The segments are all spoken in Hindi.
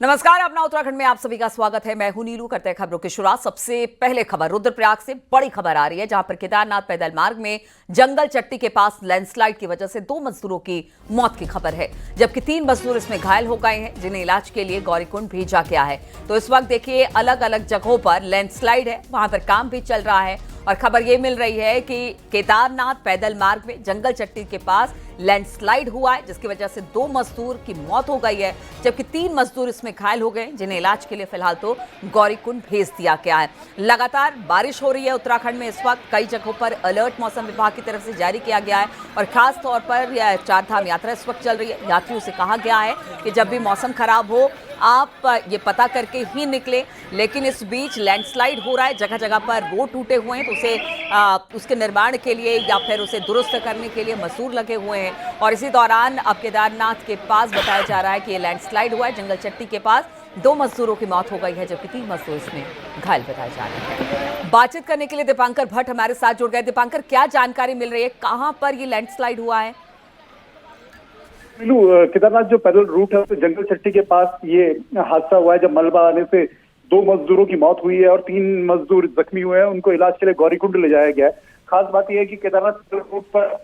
नमस्कार, अपना उत्तराखंड में आप सभी का स्वागत है। मैं हूं नीलू। करते हैं खबरों की शुरुआत। सबसे पहले खबर रुद्रप्रयाग से बड़ी खबर आ रही है, जहां पर केदारनाथ पैदल मार्ग में जंगल चट्टी के पास लैंडस्लाइड की वजह से 2 मजदूरों की मौत की खबर है, जबकि 3 मजदूर इसमें घायल हो गए हैं, जिन्हें इलाज के लिए गौरीकुंड भेजा गया है। तो इस वक्त देखिए, अलग अलग जगहों पर लैंडस्लाइड है, वहां पर काम भी चल रहा है और खबर यह मिल रही है कि केदारनाथ पैदल मार्ग में जंगल चट्टी के पास लैंडस्लाइड हुआ है, जिसकी वजह से 2 मजदूर की मौत हो गई है, जबकि 3 मजदूर इसमें घायल हो गए, जिन्हें इलाज के लिए फिलहाल तो गौरीकुंड भेज दिया गया है। लगातार बारिश हो रही है उत्तराखंड में। इस वक्त कई जगहों पर अलर्ट मौसम विभाग की तरफ से जारी किया गया है और खास तौर पर चारधाम यात्रा इस वक्त चल रही है। यात्रियों से कहा गया है कि जब भी मौसम खराब हो आप ये पता करके ही निकले। लेकिन इस बीच लैंडस्लाइड हो रहा है, जगह जगह पर रोड टूटे हुए हैं, तो उसके निर्माण के लिए या फिर उसे दुरुस्त करने के लिए मजदूर लगे हुए हैं। और इसी दौरान अब केदारनाथ के पास बताया जा रहा है कि ये लैंडस्लाइड हुआ है जंगल चट्टी के पास। 2 मजदूरों की मौत हो गई है, जबकि 3 मजदूर इसमें घायल बताए जा रहे हैं। बातचीत करने के लिए दीपांकर भट्ट हमारे साथ जुड़ गए। दीपांकर, क्या जानकारी मिल रही है, कहां पर ये लैंडस्लाइड हुआ है? केदारनाथ जो पैदल रूट है उससे जंगल चट्टी के पास ये हादसा हुआ है, जब मलबा आने से 2 मजदूरों की मौत हुई है और 3 मजदूर जख्मी हुए हैं। उनको इलाज के लिए गौरीकुंड ले जाया गया है। खास बात यह है कि केदारनाथ पैदल रूट पर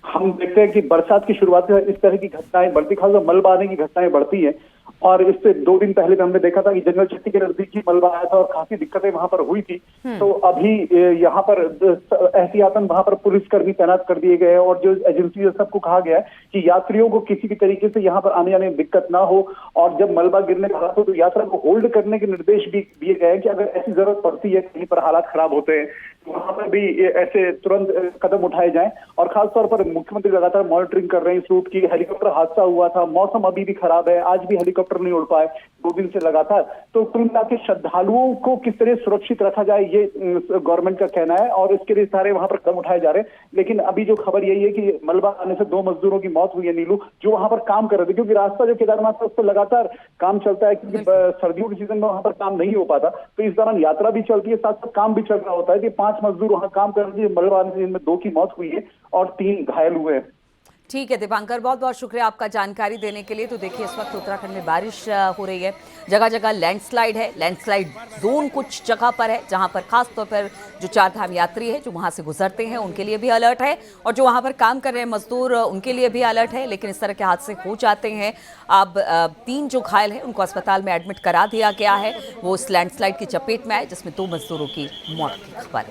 हम देखते हैं कि बरसात की शुरुआत में इस तरह की घटनाएं बढ़ती, खासकर मलबा आने की घटनाएं बढ़ती हैं। और इससे 2 दिन पहले हमने देखा था कि जंगल चट्टी के नजदीक ही मलबा आया था और काफी दिक्कतें वहां पर हुई थी। तो अभी यहाँ पर एहतियातन वहां पर पुलिसकर्मी तैनात कर दिए गए हैं और जो एजेंसी है सबको कहा गया है कि यात्रियों को किसी भी तरीके से यहाँ पर आने जाने में दिक्कत ना हो। और जब मलबा गिरने का हालात हो तो यात्रा को होल्ड करने के निर्देश भी दिए गए हैं कि अगर ऐसी जरूरत पड़ती है, कहीं पर हालात खराब होते हैं, तो वहां पर भी ऐसे तुरंत कदम उठाए जाएं। और खासतौर पर मुख्यमंत्री लगातार मॉनिटरिंग कर रहे हैं इस रूट की। हेलीकॉप्टर हादसा हुआ था, मौसम अभी भी खराब है, आज भी हेलीकॉप्टर नहीं उड़ पाए 2 दिन से लगातार। तो कुल मिला के श्रद्धालुओं को किस तरह सुरक्षित रखा जाए, ये गवर्नमेंट का कहना है और इसके लिए सारे वहां पर कदम उठाए जा रहे हैं। लेकिन अभी जो खबर यही है कि मलबा आने से 2 मजदूरों की मौत हुई है, नीलू, जो वहां पर काम कर रहे थे। क्योंकि रास्ता जो केदारनाथ है उस पर लगातार काम चलता है, क्योंकि सर्दियों के सीजन में वहां पर काम नहीं हो पाता, तो इस दौरान यात्रा भी चलती है, साथ साथ काम भी चल रहा होता है। कि 5 मजदूर वहां काम कर रहे थे, मलबा आने से इनमें 2 की मौत हुई है और 3 घायल हुए हैं। ठीक है दीपांकर, बहुत बहुत शुक्रिया आपका जानकारी देने के लिए। तो देखिए, इस वक्त उत्तराखंड में बारिश हो रही है, जगह जगह लैंडस्लाइड है। लैंडस्लाइड जोन कुछ जगह पर है, जहां पर खास तौर पर जो चारधाम यात्री है जो वहां से गुजरते हैं उनके लिए भी अलर्ट है, और जो वहां पर काम कर रहे हैं मजदूर उनके लिए भी अलर्ट है। लेकिन इस तरह के हादसे हो जाते हैं। अब 3 जो घायल हैं उनको अस्पताल में एडमिट करा दिया गया है। वो इस लैंडस्लाइड की चपेट में आए, जिसमें 2 मजदूरों की मौत की खबर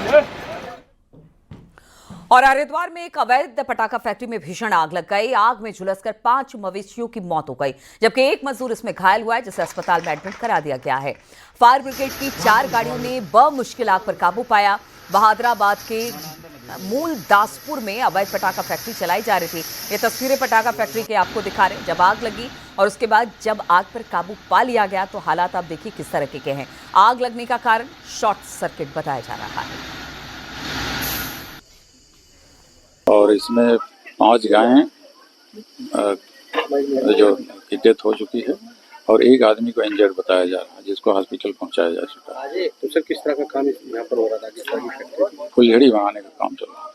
है। और हरिद्वार में एक अवैध पटाखा फैक्ट्री में भीषण आग लग गई। आग में झुलसकर 5 मवेशियों की मौत हो गई, जबकि 1 मजदूर इसमें घायल हुआ है, जिसे अस्पताल में एडमिट करा दिया गया है। फायर ब्रिगेड की 4 गाड़ियों ने बमुश्किल आग पर काबू पाया। बहादुराबाद के मूल दासपुर में अवैध पटाखा फैक्ट्री चलाई जा रही थी। ये तस्वीरें पटाखा फैक्ट्री के आपको दिखा रहे हैं। जब आग लगी और उसके बाद जब आग पर काबू पा लिया गया, तो हालात आप देखिए किस तरह के हैं। आग लगने का कारण शॉर्ट सर्किट बताया जा रहा है। और इसमें 5 गायें जो की डेथ हो चुकी है और 1 आदमी को इंजर्ड बताया जा रहा है, जिसको हॉस्पिटल पहुंचाया जा चुका है। तो सर, किस तरह का काम यहाँ पर हो रहा था? किस तरह की फैक्ट्री? फुलझड़ी मंगाने का काम चल रहा है।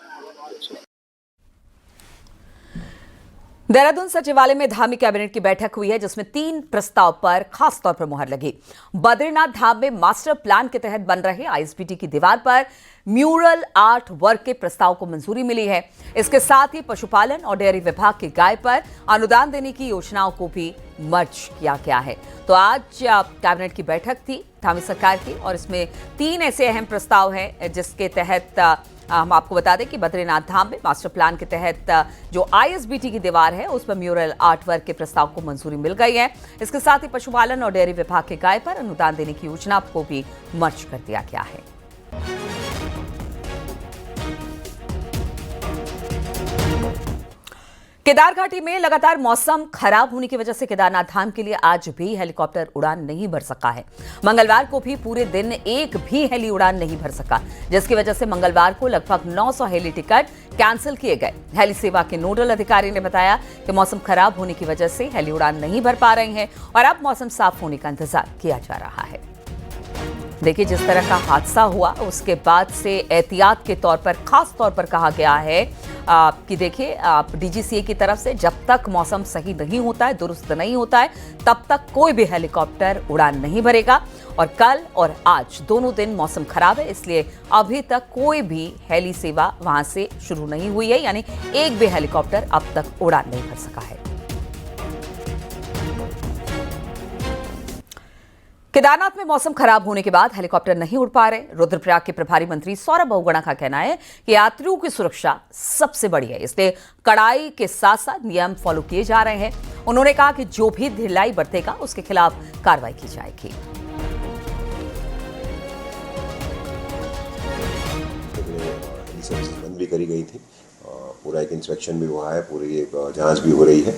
देहरादून सचिवालय में धामी कैबिनेट की बैठक हुई है, जिसमें 3 प्रस्ताव पर खास तौर पर मुहर लगी। बद्रीनाथ धाम में मास्टर प्लान के तहत बन रहे आईएसबीटी की दीवार पर म्यूरल आर्ट वर्क के प्रस्ताव को मंजूरी मिली है। इसके साथ ही पशुपालन और डेयरी विभाग की गाय पर अनुदान देने की योजनाओं को भी मर्ज किया गया है। तो आज कैबिनेट की बैठक थी धामी सरकार की, और इसमें 3 ऐसे अहम प्रस्ताव हैं, जिसके तहत हम आपको बता दें कि बद्रीनाथ धाम में मास्टर प्लान के तहत जो आईएसबीटी की दीवार है उस पर म्यूरल आर्ट वर्क के प्रस्ताव को मंजूरी मिल गई है। इसके साथ ही पशुपालन और डेयरी विभाग के गाय पर अनुदान देने की योजना को भी मर्ज कर दिया गया है। केदार घाटी में लगातार मौसम खराब होने की वजह से केदारनाथ धाम के लिए आज भी हेलीकॉप्टर उड़ान नहीं भर सका है। मंगलवार को भी पूरे दिन एक भी हेली उड़ान नहीं भर सका, जिसकी वजह से मंगलवार को लगभग 900 हेली टिकट कैंसिल किए गए। हेली सेवा के नोडल अधिकारी ने बताया कि मौसम खराब होने की वजह से हेली उड़ान नहीं भर पा रहे हैं और अब मौसम साफ होने का इंतजार किया जा रहा है। देखिए, जिस तरह का हादसा हुआ उसके बाद से एहतियात के तौर पर खास तौर पर कहा गया है कि देखिए, डीजीसीए की तरफ से जब तक मौसम सही नहीं होता है, दुरुस्त नहीं होता है, तब तक कोई भी हेलीकॉप्टर उड़ान नहीं भरेगा। और कल और आज दोनों दिन मौसम खराब है, इसलिए अभी तक कोई भी हेली सेवा वहां से शुरू नहीं हुई है, यानी एक भी हेलीकॉप्टर अब तक उड़ान नहीं भर सका है। केदारनाथ में मौसम खराब होने के बाद हेलीकॉप्टर नहीं उड़ पा रहे। रुद्रप्रयाग के प्रभारी मंत्री सौरभ बहुगुणा का कहना है कि यात्रियों की सुरक्षा सबसे बड़ी है, इसलिए कड़ाई के साथ साथ नियम फॉलो किए जा रहे हैं। उन्होंने कहा कि जो भी ढिलाई बरतेगा उसके खिलाफ कार्रवाई की जाएगी। बंद भी करी गई थी, पूरा एक इंस्पेक्शन भी हुआ है, पूरी एक जांच भी हो रही है।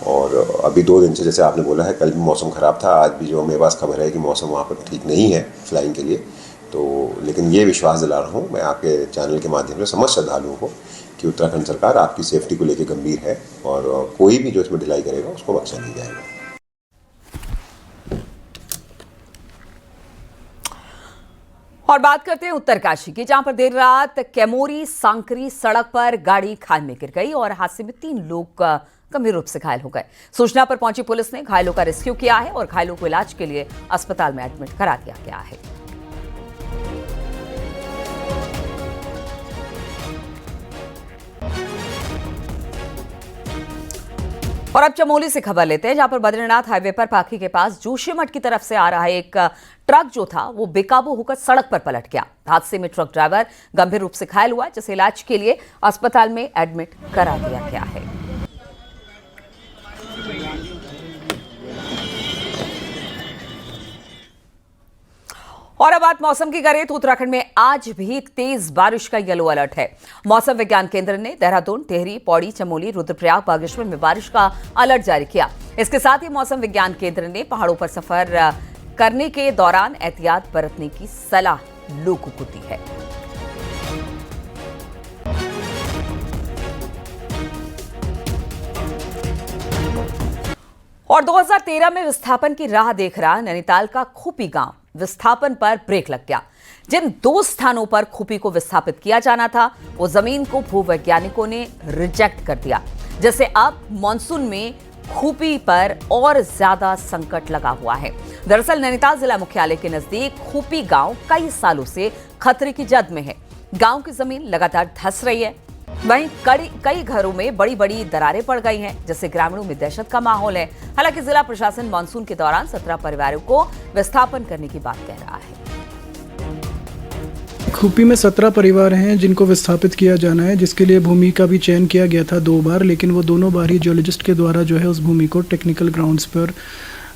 और अभी 2 दिन से, जैसे आपने बोला है, कल भी मौसम ख़राब था, आज भी जो मेरे पास खबर है कि मौसम वहाँ पर ठीक नहीं है फ्लाइंग के लिए। तो लेकिन ये विश्वास दिला रहा हूँ मैं आपके चैनल के माध्यम से समस्त श्रद्धालुओं को कि उत्तराखंड सरकार आपकी सेफ्टी को लेकर गंभीर है और कोई भी जो इसमें ढिलाई करेगा उसको बख्शा नहीं जाएगा। और बात करते हैं उत्तरकाशी की, जहां पर देर रात कैमोरी सांकरी सड़क पर गाड़ी खाई में गिर गई और हादसे में 3 लोग गंभीर रूप से घायल हो गए। सूचना पर पहुंची पुलिस ने घायलों का रेस्क्यू किया है और घायलों को इलाज के लिए अस्पताल में एडमिट करा दिया गया है। और अब चमोली से खबर लेते हैं, जहां पर बद्रीनाथ हाईवे पर पाखी के पास जोशीमठ की तरफ से आ रहा एक ट्रक जो था वो बेकाबू होकर सड़क पर पलट गया। हादसे में ट्रक ड्राइवर गंभीर रूप से घायल हुआ, जिसे इलाज के लिए अस्पताल में एडमिट करा दिया गया है। और अब बात मौसम की करें तो उत्तराखंड में आज भी तेज बारिश का येलो अलर्ट है। मौसम विज्ञान केंद्र ने देहरादून, टिहरी, पौड़ी, चमोली, रुद्रप्रयाग, बागेश्वर में बारिश का अलर्ट जारी किया। इसके साथ ही मौसम विज्ञान केंद्र ने पहाड़ों पर सफर करने के दौरान एहतियात बरतने की सलाह लोगों को दी है। और 2013 में विस्थापन की राह देख रहा नैनीताल का खूपी गांव विस्थापन पर ब्रेक लग गया। जिन 2 स्थानों पर खूपी को विस्थापित किया जाना था, वो जमीन को भूवैज्ञानिकों ने रिजेक्ट कर दिया, जिससे अब मॉनसून में खूपी पर और ज्यादा संकट लगा हुआ है। दरअसल नैनीताल जिला मुख्यालय के नजदीक खूपी गांव कई सालों से खतरे की जद में है। गांव की जमीन लगातार धंस रही है, वहीं कई घरों में बड़ी बड़ी दरारें पड़ गई हैं, जिससे ग्रामीणों में दहशत का माहौल है। हालांकि जिला प्रशासन मानसून के दौरान 17 परिवारों को विस्थापन करने की बात कह रहा है। खूपी में 17 परिवार हैं जिनको विस्थापित किया जाना है, जिसके लिए भूमि का भी चयन किया गया था 2 बार, लेकिन वो दोनों बार ही जियोलॉजिस्ट के द्वारा जो है उस भूमि को टेक्निकल ग्राउंड्स पर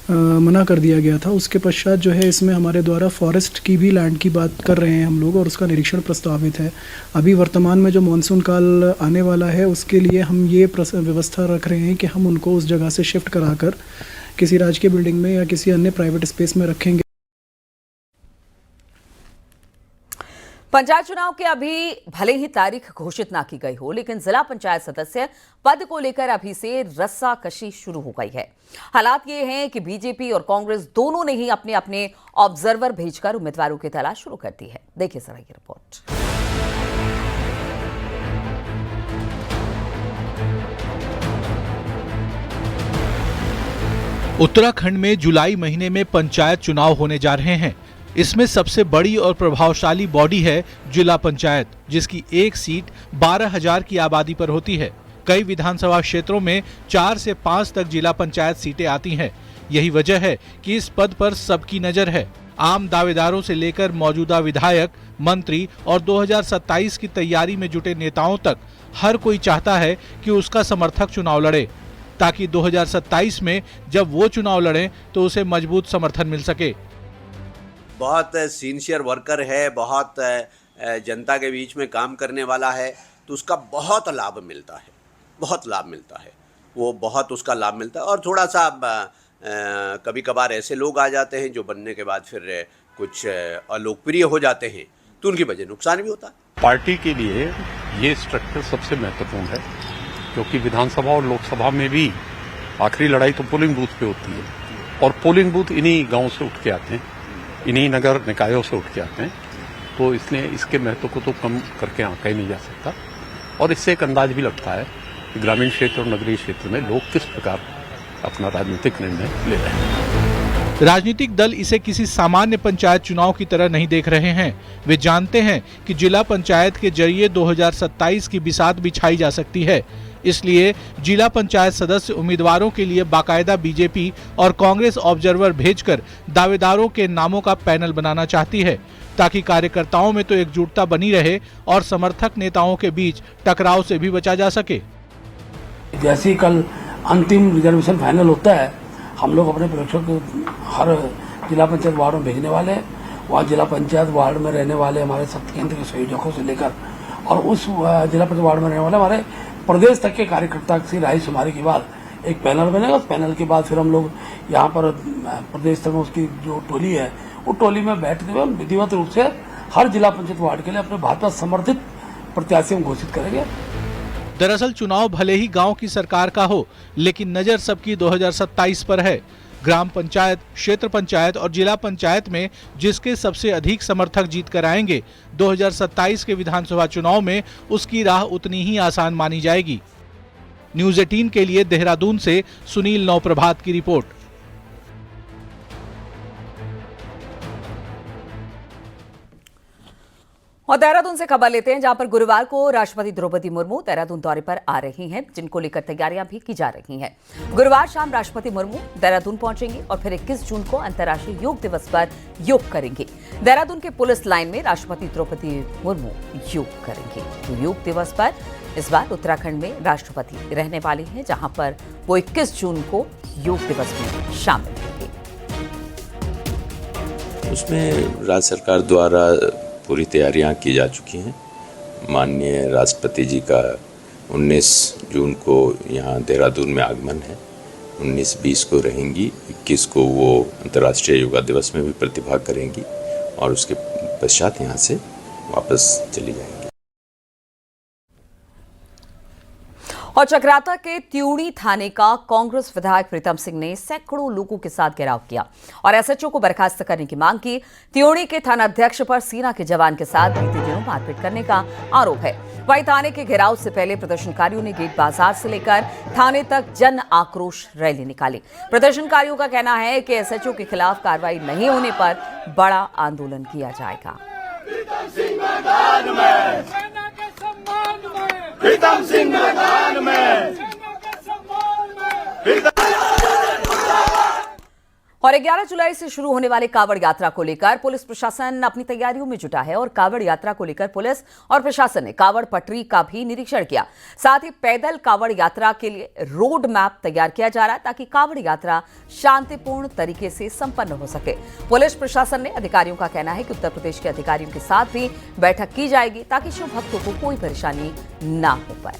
मना कर दिया गया था। उसके पश्चात जो है इसमें हमारे द्वारा फॉरेस्ट की भी लैंड की बात कर रहे हैं हम लोग, और उसका निरीक्षण प्रस्तावित है। अभी वर्तमान में जो मानसून काल आने वाला है उसके लिए हम ये व्यवस्था रख रहे हैं कि हम उनको उस जगह से शिफ्ट कराकर किसी राजकीय बिल्डिंग में या किसी अन्य प्राइवेट स्पेस में रखेंगे। पंचायत चुनाव के अभी भले ही तारीख घोषित ना की गई हो, लेकिन जिला पंचायत सदस्य पद को लेकर अभी से रस्साकशी शुरू हो गई है। हालात ये हैं कि बीजेपी और कांग्रेस दोनों ने ही अपने अपने ऑब्जर्वर भेजकर उम्मीदवारों की तलाश शुरू कर दी है। देखिए जरा ये रिपोर्ट। उत्तराखंड में जुलाई महीने में पंचायत चुनाव होने जा रहे हैं। इसमें सबसे बड़ी और प्रभावशाली बॉडी है जिला पंचायत, जिसकी एक सीट 12,000 की आबादी पर होती है। कई विधानसभा क्षेत्रों में 4 से 5 तक जिला पंचायत सीटें आती हैं। यही वजह है कि इस पद पर सबकी नजर है। आम दावेदारों से लेकर मौजूदा विधायक, मंत्री और 2027 की तैयारी में जुटे नेताओं तक हर कोई चाहता है कि उसका समर्थक चुनाव लड़े, ताकि 2027 में जब वो चुनाव लड़े तो उसे मजबूत समर्थन मिल सके। बहुत सिंसियर वर्कर है, बहुत जनता के बीच में काम करने वाला है, तो उसका बहुत लाभ मिलता है, बहुत लाभ मिलता है, वो बहुत उसका लाभ मिलता है। और थोड़ा सा कभी कभार ऐसे लोग आ जाते हैं जो बनने के बाद फिर कुछ अलोकप्रिय हो जाते हैं, तो उनकी वजह नुकसान भी होता है। पार्टी के लिए ये स्ट्रक्चर सबसे महत्वपूर्ण है, क्योंकि विधानसभा और लोकसभा में भी आखिरी लड़ाई तो पोलिंग बूथ पे होती है, और पोलिंग बूथ इन्हीं गाँव से उठ के आते हैं। इन्हीं नगर निकायों से उठ के आते हैं, तो इसलिए इसके महत्व को तो कम करके आंका ही नहीं जा सकता। और इससे एक अंदाज भी लगता है कि ग्रामीण क्षेत्र और नगरीय क्षेत्र में लोग किस प्रकार अपना राजनीतिक निर्णय ले रहे हैं। राजनीतिक दल इसे किसी सामान्य पंचायत चुनाव की तरह नहीं देख रहे हैं। वे जानते हैं कि जिला पंचायत के जरिए 2027 की बिसात बिछाई जा सकती है। इसलिए जिला पंचायत सदस्य उम्मीदवारों के लिए बाकायदा बीजेपी और कांग्रेस ऑब्जर्वर भेजकर दावेदारों के नामों का पैनल बनाना चाहती है, ताकि कार्यकर्ताओं में तो एकजुटता बनी रहे और समर्थक नेताओं के बीच टकराव से भी बचा जा सके। जैसे ही कल अंतिम रिजर्वेशन फाइनल होता है, हम लोग अपने प्रेक्षकों को हर जिला पंचायत वार्ड में भेजने वाले हैं। वहाँ जिला पंचायत वार्ड में रहने वाले हमारे शक्ति केंद्र के संयोजकों से लेकर और उस जिला पंचायत वार्ड में रहने वाले हमारे प्रदेश तक के कार्यकर्ता की राय शुमारी के बाद एक पैनल बनेगा। उस पैनल के बाद फिर हम लोग यहाँ पर प्रदेश स्तर में उसकी जो टोली है, वो टोली में बैठते हुए विधिवत रूप से हर जिला पंचायत वार्ड के लिए अपने भाजपा समर्थित प्रत्याशी घोषित करेंगे। दरअसल चुनाव भले ही गांव की सरकार का हो, लेकिन नजर सबकी 2027 पर है। ग्राम पंचायत, क्षेत्र पंचायत और जिला पंचायत में जिसके सबसे अधिक समर्थक जीत कर आएंगे, 2027 के विधानसभा चुनाव में उसकी राह उतनी ही आसान मानी जाएगी। न्यूज़ 18 के लिए देहरादून से सुनील नौप्रभात की रिपोर्ट। और देहरादून से खबर लेते हैं, जहां पर गुरुवार को राष्ट्रपति द्रौपदी मुर्मू देहरादून दौरे पर आ रही हैं, जिनको लेकर तैयारियां भी की जा रही हैं। गुरुवार शाम राष्ट्रपति मुर्मू देहरादून पहुंचेंगे और फिर 21 जून को अंतर्राष्ट्रीय योग दिवस पर योग करेंगे। देहरादून के पुलिस लाइन में राष्ट्रपति द्रौपदी मुर्मू योग करेंगे। तो योग दिवस पर इस बार उत्तराखंड में राष्ट्रपति रहने वाले हैं, जहां पर वो 21 जून को योग दिवस में शामिल होंगे। उसमें राज्य सरकार द्वारा पूरी तैयारियां की जा चुकी हैं। माननीय राष्ट्रपति जी का 19 जून को यहाँ देहरादून में आगमन है। 19-20 को रहेंगी, 21 को वो अंतर्राष्ट्रीय योगा दिवस में भी प्रतिभाग करेंगी और उसके पश्चात यहाँ से वापस चली जाएंगी। और चक्राता के त्यूणी थाने का कांग्रेस विधायक प्रीतम सिंह ने सैकड़ों लोगों के साथ घेराव किया और एसएचओ को बर्खास्त करने की मांग की। त्यूणी के थानाध्यक्ष पर सेना के जवान के साथ बीते दिनों मारपीट करने का आरोप है। वहीं थाने के घेराव से पहले प्रदर्शनकारियों ने गेट बाजार से लेकर थाने तक जन आक्रोश रैली निकाली। प्रदर्शनकारियों का कहना है कि एसएचओ के खिलाफ कार्रवाई नहीं होने पर बड़ा आंदोलन किया जाएगा। प्रीतम सिंह मैदान में। और 11 जुलाई से शुरू होने वाले कावड़ यात्रा को लेकर पुलिस प्रशासन अपनी तैयारियों में जुटा है और कावड़ यात्रा को लेकर पुलिस और प्रशासन ने कावड़ पटरी का भी निरीक्षण किया। साथ ही पैदल कावड़ यात्रा के लिए रोड मैप तैयार किया जा रहा है, ताकि कावड़ यात्रा शांतिपूर्ण तरीके से संपन्न हो सके। पुलिस प्रशासन ने अधिकारियों का कहना है कि उत्तर प्रदेश के अधिकारियों के साथ भी बैठक की जाएगी, ताकि शिव भक्तों को कोई परेशानी ना हो पाए।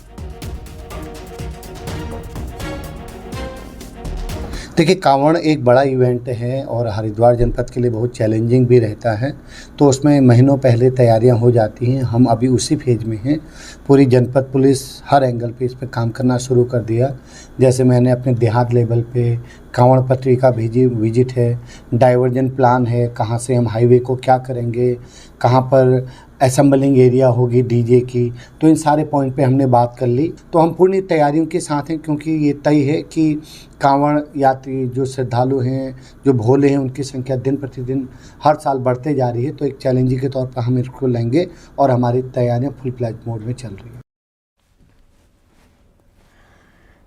देखिए, कांवड़ एक बड़ा इवेंट है और हरिद्वार जनपद के लिए बहुत चैलेंजिंग भी रहता है, तो उसमें महीनों पहले तैयारियां हो जाती हैं। हम अभी उसी फेज में हैं। पूरी जनपद पुलिस हर एंगल पे इस पे काम करना शुरू कर दिया। जैसे मैंने अपने देहात लेवल पे कांवड़ पटरी का विजिट है, डाइवर्जन प्लान है, कहाँ से हम हाईवे को क्या करेंगे, कहाँ पर असेंबलिंग एरिया होगी डीजे की, तो इन सारे पॉइंट पे हमने बात कर ली। तो हम पूरी तैयारियों के साथ हैं, क्योंकि ये तय है कि कांवड़ यात्री जो श्रद्धालु हैं, जो भोले हैं, उनकी संख्या दिन प्रतिदिन हर साल बढ़ते जा रही है। तो एक चैलेंजिंग के तौर पर हम इसको लेंगे और हमारी तैयारियां फुल फ्लैज मोड में चल रही हैं।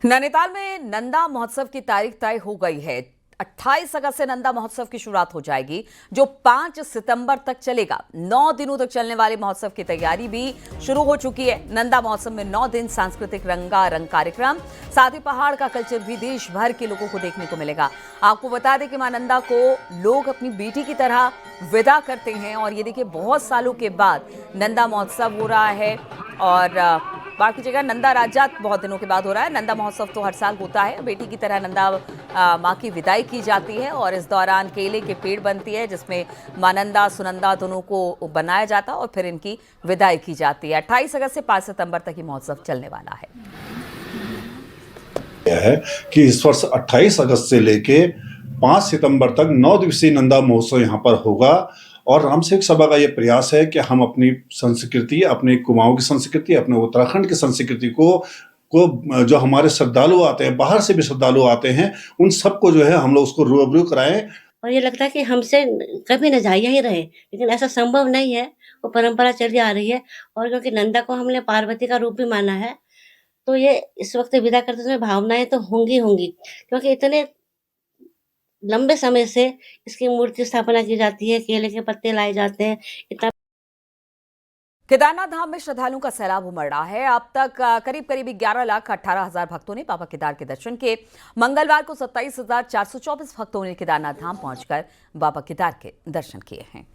नैनीताल में नंदा महोत्सव की तारीख तय हो गई है। 28 अगस्त से नंदा महोत्सव की शुरुआत हो जाएगी, जो 5 सितंबर तक चलेगा। 9 दिनों तक चलने वाले महोत्सव की तैयारी भी शुरू हो चुकी है। नंदा महोत्सव में 9 दिन सांस्कृतिक रंगारंग कार्यक्रम, साथ ही पहाड़ का कल्चर भी देश भर के लोगों को देखने को मिलेगा। आपको बता दें कि मां नंदा को लोग अपनी बेटी की तरह विदा करते हैं और ये देखिए, बहुत सालों के बाद नंदा महोत्सव हो रहा है। और बाकी जगह नंदा राजात बहुत दिनों के बाद हो रहा है। नंदा महोत्सव तो हर साल होता है। बेटी की तरह नंदा माँ की विदाई की जाती है और इस दौरान केले के पेड़ बनती है, जिसमें मां नंदा सुनंदा दोनों को बनाया जाता है और फिर इनकी विदाई की जाती है। 28 अगस्त से 5 सितंबर तक ये महोत्सव चलने वाला है कि इस वर्ष 28 अगस्त से लेके 5 सितंबर तक 9 दिवसीय नंदा महोत्सव यहाँ पर होगा और रामसेवक सभा का ये प्रयास है कि हम अपनी संस्कृति, अपने कुमाऊं की संस्कृति, अपने उत्तराखंड की संस्कृति को जो हमारे श्रद्धालु आते हैं, बाहर से भी श्रद्धालु आते हैं, उन सबको जो है हम लोग उसको रूबरू कराएं। और ये लगता है कि हमसे कभी न जाया ही रहे, लेकिन ऐसा संभव नहीं है। वो परंपरा चली आ रही है और क्योंकि नंदा को हमने पार्वती का रूप भी माना है, तो ये इस वक्त विदा करते समय भावनाएं तो होंगी, क्योंकि इतने लंबे समय से इसकी मूर्ति स्थापना की जाती है, केले के पत्ते लाए जाते हैं। इतना केदारनाथ धाम में श्रद्धालुओं का सैलाब उमड़ रहा है। अब तक करीब 11,18,000 भक्तों ने बाबा केदार के दर्शन किए। मंगलवार को 27,424 भक्तों ने केदारनाथ धाम पहुंचकर बाबा केदार के दर्शन किए हैं।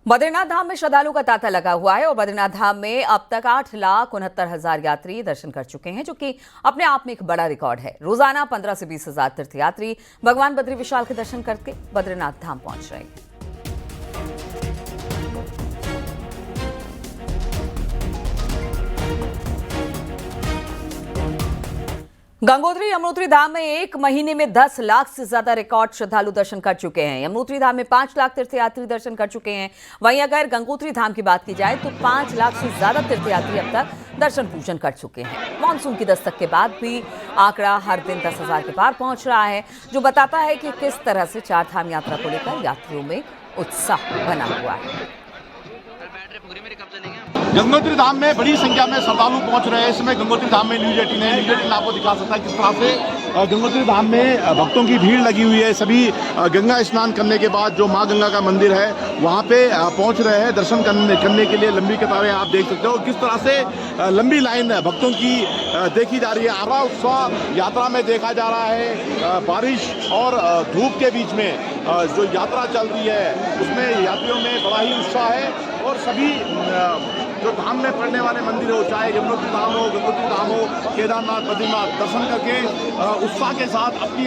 बद्रीनाथ धाम में श्रद्धालुओं का तांता लगा हुआ है और बद्रीनाथ धाम में अब तक 8,69,000 यात्री दर्शन कर चुके हैं, जो कि अपने आप में एक बड़ा रिकॉर्ड है। रोजाना 15 से 20,000 तीर्थयात्री भगवान बद्री विशाल के दर्शन करके बद्रीनाथ धाम पहुंच रहे हैं। गंगोत्री यमुनोत्री धाम में एक महीने में 10 लाख से ज्यादा रिकॉर्ड श्रद्धालु दर्शन कर चुके हैं। यमुनोत्री धाम में 5 लाख तीर्थयात्री दर्शन कर चुके हैं। वहीं अगर गंगोत्री धाम की बात की जाए तो 5 लाख से ज्यादा तीर्थयात्री अब तक दर्शन पूजन कर चुके हैं। मानसून की दस्तक के बाद भी आंकड़ा हर दिन 10,000 के पार पहुंच रहा है, जो बताता है कि किस तरह से चार धाम यात्रा को लेकर यात्रियों में उत्साह बना हुआ है। गंगोत्री धाम में बड़ी संख्या में श्रद्धालु पहुंच रहे हैं। इसमें गंगोत्री धाम में न्यूज 18 आपको दिखा सकता है किस तरह से गंगोत्री धाम में भक्तों की भीड़ लगी हुई है। सभी गंगा स्नान करने के बाद जो मां गंगा का मंदिर है वहां पे पहुंच रहे हैं दर्शन करने के लिए। लंबी कतारें आप देख सकते हो किस तरह से लंबी लाइन भक्तों की देखी जा रही है। आरा उत्सव यात्रा में देखा जा रहा है। बारिश और धूप के बीच में जो यात्रा चल रही है उसमें यात्रियों में बड़ा ही उत्साह है और सभी जो धाम में पड़ने वाले मंदिर हो, चाहे यमुनोत्री धाम हो, गंगोत्री धाम हो, केदारनाथ, बद्रीनाथ, दर्शन करके उत्साह के साथ अपनी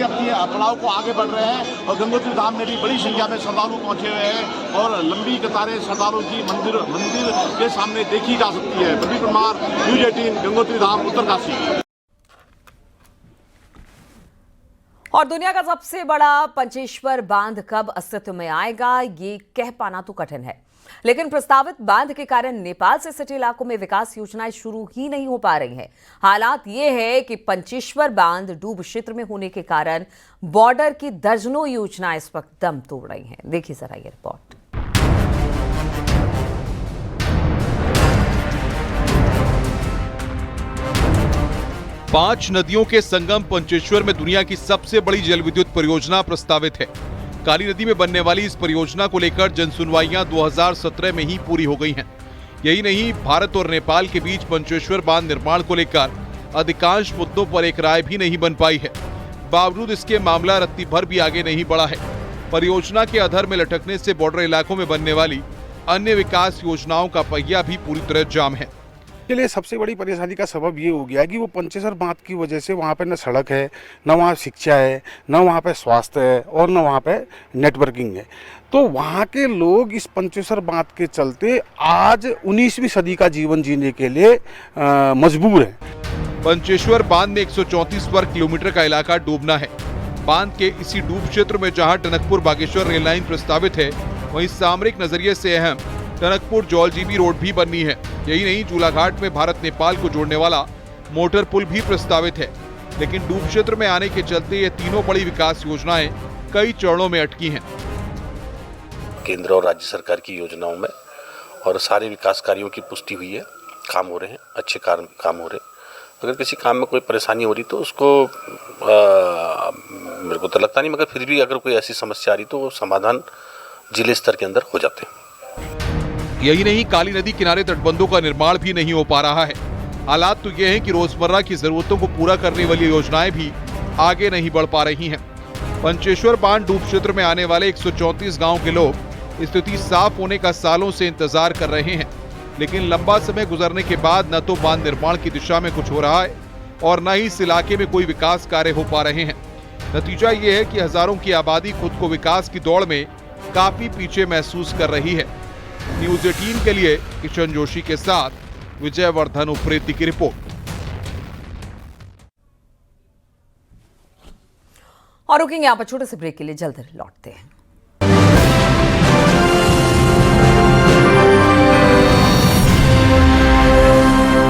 पड़ाव को आगे बढ़ रहे हैं। और गंगोत्री धाम में भी बड़ी संख्या में श्रद्धालु पहुंचे हुए हैं और लंबी कतारें श्रद्धालुओं की मंदिर के सामने देखी जा सकती है। प्रदीप कुमार, न्यूज 18, गंगोत्री धाम, उत्तरकाशी। और दुनिया का सबसे बड़ा पंचेश्वर बांध कब अस्तित्व में आएगा, ये कह पाना तो कठिन है, लेकिन प्रस्तावित बांध के कारण नेपाल से सटे इलाकों में विकास योजनाएं शुरू ही नहीं हो पा रही हैं। हालात ये है कि पंचेश्वर बांध डूब क्षेत्र में होने के कारण बॉर्डर की दर्जनों योजनाएं इस वक्त दम तोड़ रही हैं। देखिए जरा ये रिपोर्ट। पांच नदियों के संगम पंचेश्वर में दुनिया की सबसे बड़ी जल विद्युत परियोजना प्रस्तावित है। काली नदी में बनने वाली इस परियोजना को लेकर जनसुनवाइयां 2017 में ही पूरी हो गई हैं। यही नहीं, भारत और नेपाल के बीच पंचेश्वर बांध निर्माण को लेकर अधिकांश मुद्दों पर एक राय भी नहीं बन पाई है। बावजूद इसके मामला रत्ती भर भी आगे नहीं बढ़ा है। परियोजना के अधर में लटकने से बॉर्डर इलाकों में बनने वाली अन्य विकास योजनाओं का पहिया भी पूरी तरह जाम है। के लिए सबसे बड़ी परेशानी का सबब ये हो गया कि वो पंचेश्वर बांध की वजह से वहाँ पे न सड़क है, न वहाँ शिक्षा है, न वहाँ पे स्वास्थ्य है और न वहाँ पे नेटवर्किंग है। तो वहाँ के लोग इस पंचेश्वर बांध के चलते आज 19वीं सदी का जीवन जीने के लिए मजबूर हैं। पंचेश्वर बांध में 134 वर्ग किलोमीटर का इलाका डूबना है। बांध के इसी डूब क्षेत्र में जहाँ टनकपुर बागेश्वर रेल लाइन प्रस्तावित है, वहीं सामरिक नजरिए से अहम टनकपुर जौलजीबी रोड भी बननी है। यही नहीं, झूलाघाट में भारत नेपाल को जोड़ने वाला मोटर पुल भी प्रस्तावित है। लेकिन डूब क्षेत्र में आने के चलते ये तीनों बड़ी विकास योजनाएं कई चरणों में अटकी हैं। केंद्र और राज्य सरकार की योजनाओं में और सारे विकास कार्यों की पुष्टि हुई है, काम हो रहे हैं, अच्छे काम हो रहे हैं। अगर किसी काम में कोई परेशानी हो रही तो उसको मेरे को तो लगता नहीं, मगर फिर भी अगर कोई ऐसी समस्या आ रही तो वो समाधान जिले स्तर के अंदर हो जाते हैं। यही नहीं, काली नदी किनारे तटबंधों का निर्माण भी नहीं हो पा रहा है। हालात तो ये हैं कि रोजमर्रा की जरूरतों को पूरा करने वाली योजनाएं भी आगे नहीं बढ़ पा रही हैं। पंचेश्वर बांध डूब क्षेत्र में आने वाले 134 गांव के लोग स्थिति साफ होने का सालों से इंतजार कर रहे हैं, लेकिन लंबा समय गुजरने के बाद न तो बांध निर्माण की दिशा में कुछ हो रहा है और न ही इस इलाके में कोई विकास कार्य हो पा रहे हैं। नतीजा ये है कि हजारों की आबादी खुद को विकास की दौड़ में काफी पीछे महसूस कर रही है। न्यूज 18 के लिए किशन जोशी के साथ विजय वर्धन उप्रेती की रिपोर्ट। और रुकेंगे यहाँ पर छोटे से ब्रेक के लिए, जल्द लौटते हैं।